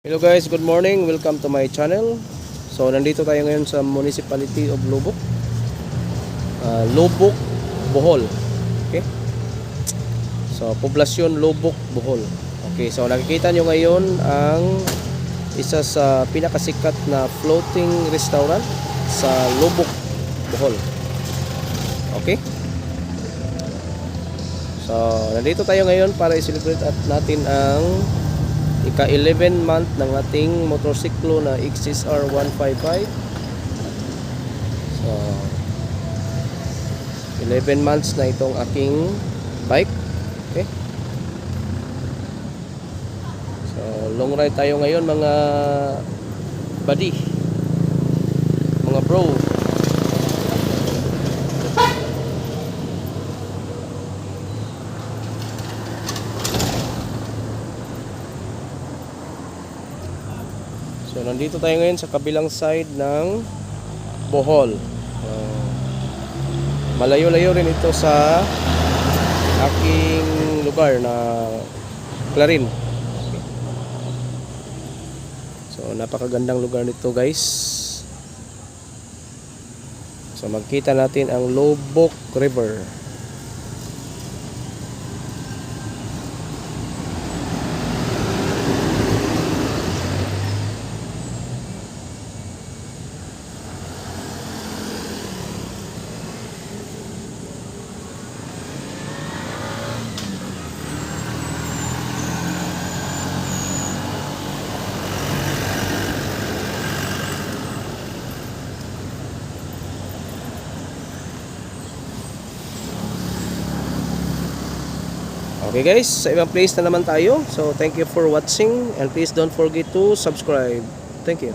Hello guys, good morning. Welcome to my channel. So nandito tayo ngayon sa Municipality of Lubuk, Lubuk, Bohol. Okay. So poblasyon Lubuk, Bohol. Okay, so nakikita nyo ngayon ang isa sa pinakasikat na floating restaurant sa Lubuk, Bohol. Okay. So nandito tayo ngayon para i-celebrate at natin ang ika-11 month ng ating motorsiklo na XSR 155. So 11 months na itong aking bike. Okay. So long ride tayo ngayon mga buddy, mga bro. So nandito tayo ngayon sa kabilang side ng Bohol. Malayo-layo rin ito sa aking lugar na Clarin. Okay. So napakagandang lugar nito guys. So magkita natin ang Lubuk River. Okay guys, sa ibang place na naman tayo. So thank you for watching and please don't forget to subscribe. Thank you.